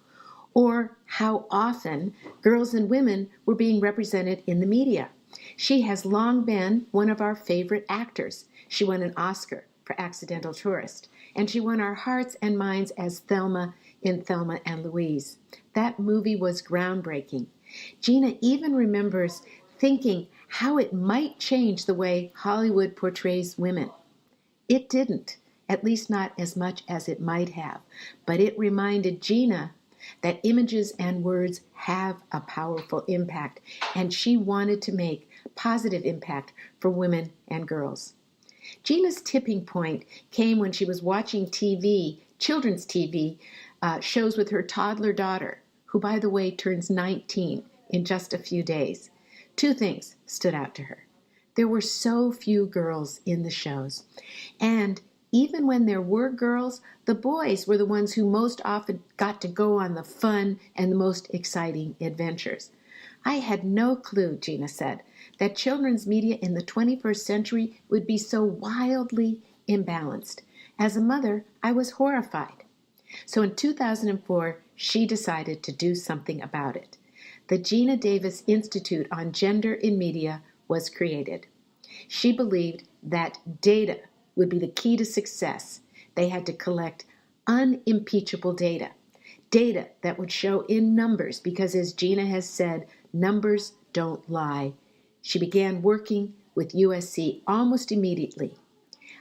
or how often girls and women were being represented in the media. She has long been one of our favorite actors. She won an Oscar for Accidental Tourist, and she won our hearts and minds as Thelma in Thelma and Louise. That movie was groundbreaking. Gina even remembers thinking how it might change the way Hollywood portrays women. It didn't, at least not as much as it might have, but it reminded Gina that images and words have a powerful impact, and she wanted to make positive impact for women and girls. Gina's tipping point came when she was watching TV, children's TV, shows with her toddler daughter, who, by the way, turns 19 in just a few days. Two things stood out to her. There were so few girls in the shows, and even when there were girls, the boys were the ones who most often got to go on the fun and the most exciting adventures. I had no clue, Gina said, that children's media in the 21st century would be so wildly imbalanced. As a mother, I was horrified. So in 2004, she decided to do something about it. The Gina Davis Institute on Gender in Media was created. She believed that data would be the key to success. They had to collect unimpeachable data, data that would show in numbers, because as Gina has said, numbers don't lie. She began working with USC almost immediately.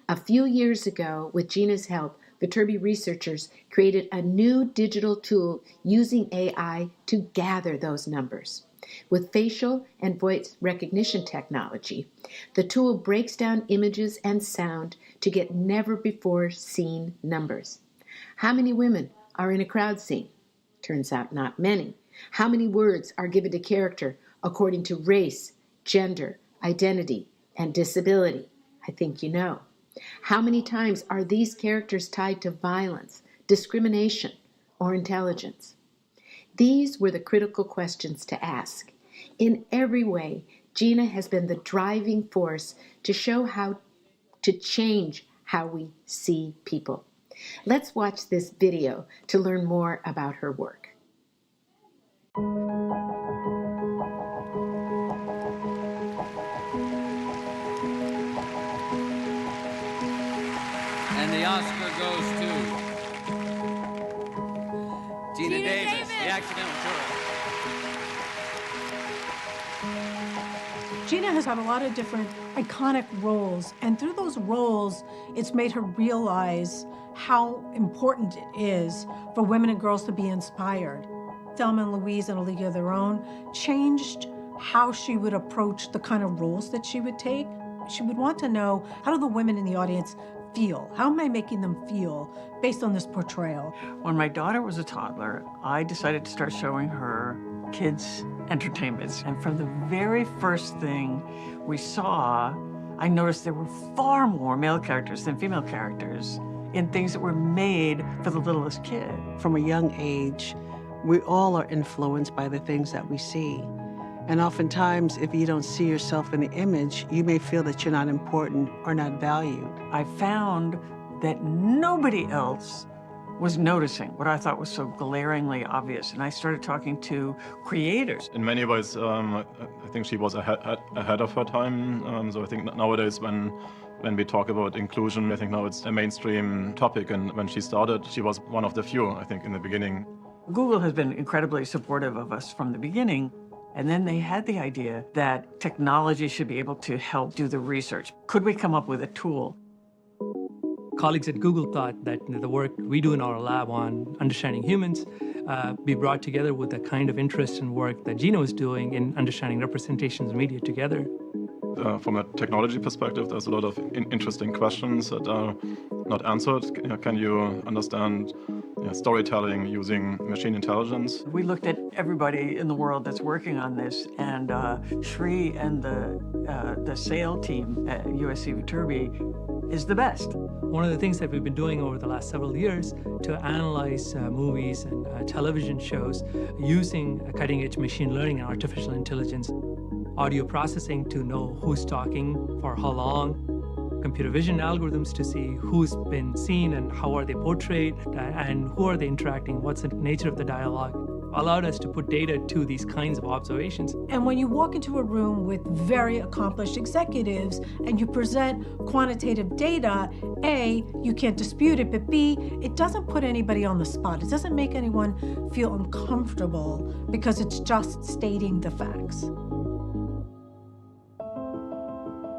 A few years ago, with Gina's help, Viterbi researchers created a new digital tool using AI to gather those numbers. With facial and voice recognition technology, the tool breaks down images and sound to get never-before-seen numbers. How many women are in a crowd scene? Turns out not many. How many words are given to character according to race, gender, identity, and disability? I think you know. How many times are these characters tied to violence, discrimination, or intelligence? These were the critical questions to ask. In every way, Gina has been the driving force to show how to change how we see people. Let's watch this video to learn more about her work. And the Oscar goes to Gina Davis, the accidental tourist. Gina has had a lot of different iconic roles, and through those roles, it's made her realize how important it is for women and girls to be inspired. Thelma and Louise and A League of Their Own changed how she would approach the kind of roles that she would take. She would want to know, how do the women in the audience feel? How am I making them feel based on this portrayal? When my daughter was a toddler, I decided to start showing her kids' entertainments. And from the very first thing we saw, I noticed there were far more male characters than female characters in things that were made for the littlest kid. From a young age, we all are influenced by the things that we see. And oftentimes, if you don't see yourself in the image, you may feel that you're not important or not valued. I found that nobody else was noticing what I thought was so glaringly obvious. And I started talking to creators. In many ways, I think she was ahead of her time. So I think nowadays when we talk about inclusion, I think now it's a mainstream topic. And when she started, she was one of the few, I think, in the beginning. Google has been incredibly supportive of us from the beginning. And then they had the idea that technology should be able to help do the research. Could we come up with a tool? Colleagues at Google thought that the work we do in our lab on understanding humans be brought together with the kind of interest and work that Gina was doing in understanding representations of media together. From a technology perspective, there's a lot of interesting questions that are not answered. Can you understand storytelling using machine intelligence? We looked at everybody in the world that's working on this, and Shri and the SAIL team at USC Viterbi is the best. One of the things that we've been doing over the last several years to analyze movies and television shows using cutting-edge machine learning and artificial intelligence, audio processing to know who's talking for how long, computer vision algorithms to see who's been seen and how are they portrayed and who are they interacting, what's the nature of the dialogue, allowed us to put data to these kinds of observations. And when you walk into a room with very accomplished executives and you present quantitative data, A, you can't dispute it, but B, it doesn't put anybody on the spot. It doesn't make anyone feel uncomfortable because it's just stating the facts.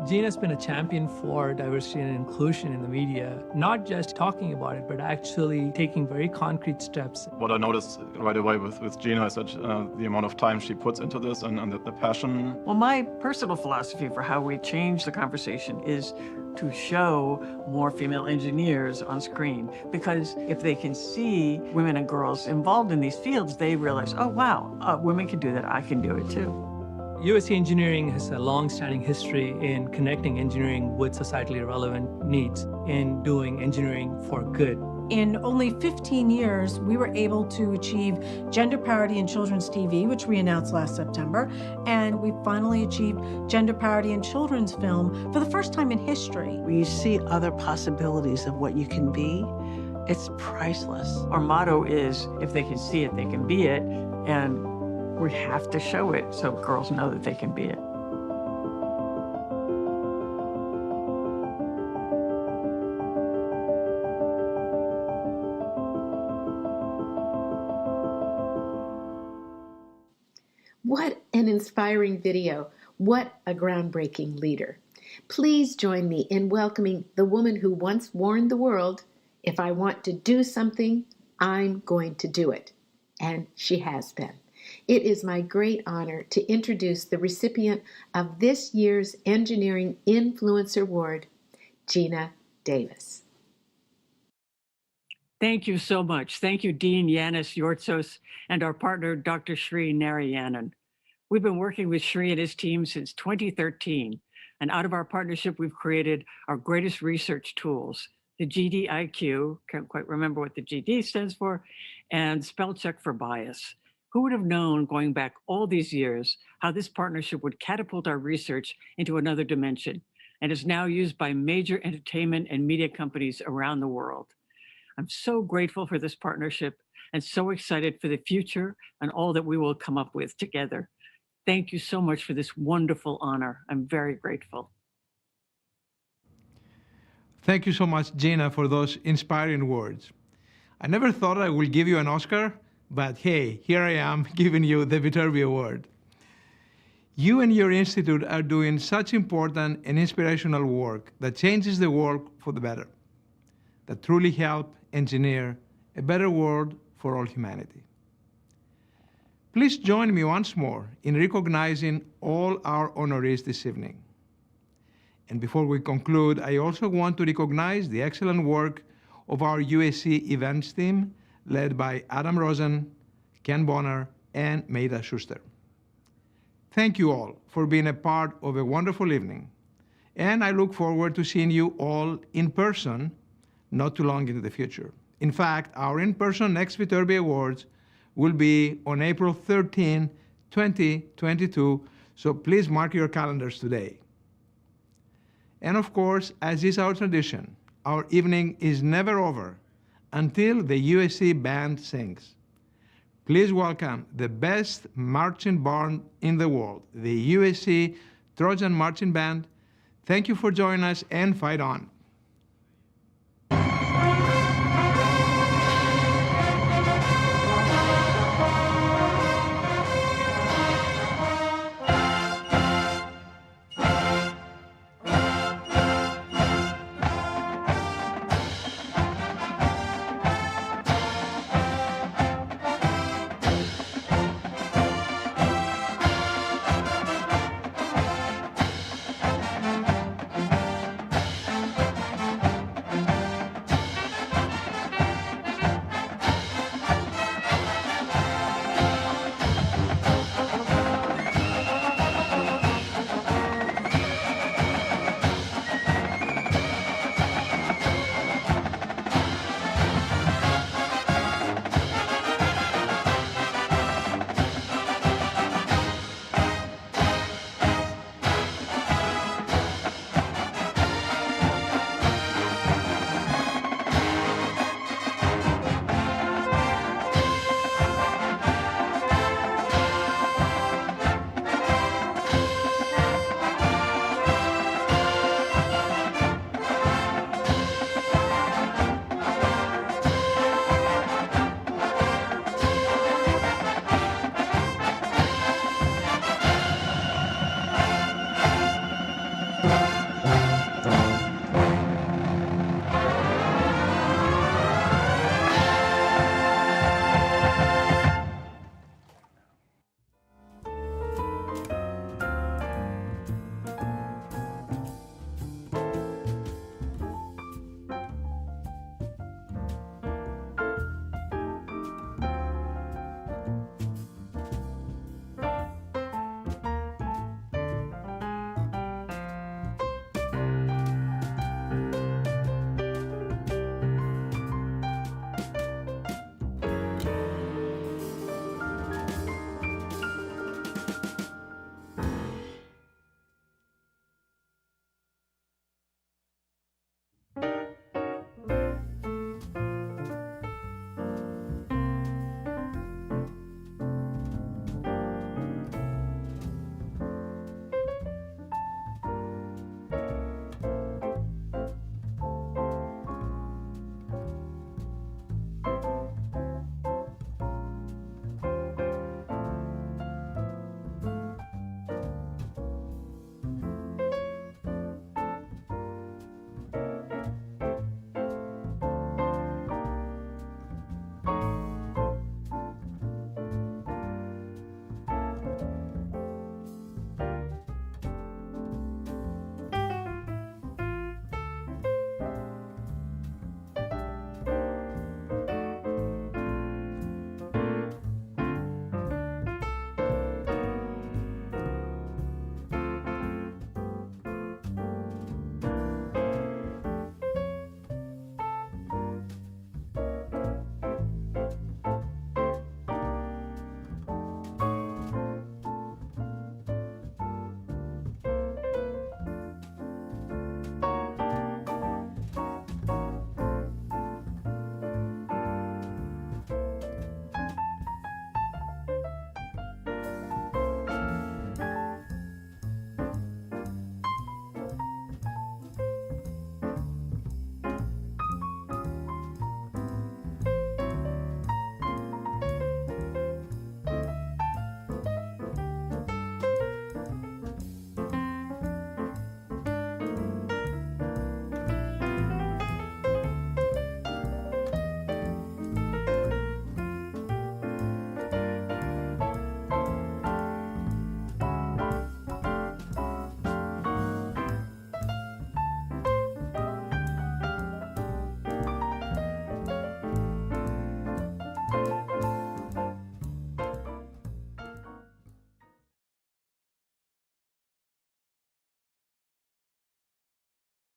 Gina's been a champion for diversity and inclusion in the media, not just talking about it, but actually taking very concrete steps. What I noticed right away with Gina is that the amount of time she puts into this and the passion. Well, my personal philosophy for how we change the conversation is to show more female engineers on screen, because if they can see women and girls involved in these fields, they realize, oh, wow, women can do that, I can do it too. USC Engineering has a long-standing history in connecting engineering with societally relevant needs, in doing engineering for good. In only 15 years, we were able to achieve gender parity in children's TV, which we announced last September, and we finally achieved gender parity in children's film for the first time in history. When you see other possibilities of what you can be, it's priceless. Our motto is, if they can see it, they can be it, and we have to show it so girls know that they can be it. What an inspiring video. What a groundbreaking leader. Please join me in welcoming the woman who once warned the world, if I want to do something, I'm going to do it. And she has been. It is my great honor to introduce the recipient of this year's Engineering Influencer Award, Gina Davis. Thank you so much. Thank you, Dean Yanis Yortsos and our partner, Dr. Sri Narayanan. We've been working with Sri and his team since 2013, and out of our partnership, we've created our greatest research tools, the GDIQ, can't quite remember what the GD stands for, and spell check for bias. Who would have known going back all these years how this partnership would catapult our research into another dimension, and is now used by major entertainment and media companies around the world. I'm so grateful for this partnership and so excited for the future and all that we will come up with together. Thank you so much for this wonderful honor. I'm very grateful. Thank you so much, Gina, for those inspiring words. I never thought I would give you an Oscar, but hey, here I am giving you the Viterbi Award. You and your institute are doing such important and inspirational work that changes the world for the better, that truly help engineer a better world for all humanity. Please join me once more in recognizing all our honorees this evening. And before we conclude, I also want to recognize the excellent work of our USC events team, led by Adam Rosen, Ken Bonner, and Maida Schuster. Thank you all for being a part of a wonderful evening, and I look forward to seeing you all in person not too long into the future. In fact, our in-person next Viterbi Awards will be on April 13, 2022, so please mark your calendars today. And of course, as is our tradition, our evening is never over until the USC band sings. Please welcome the best marching band in the world, the USC Trojan Marching Band. Thank you for joining us, and fight on.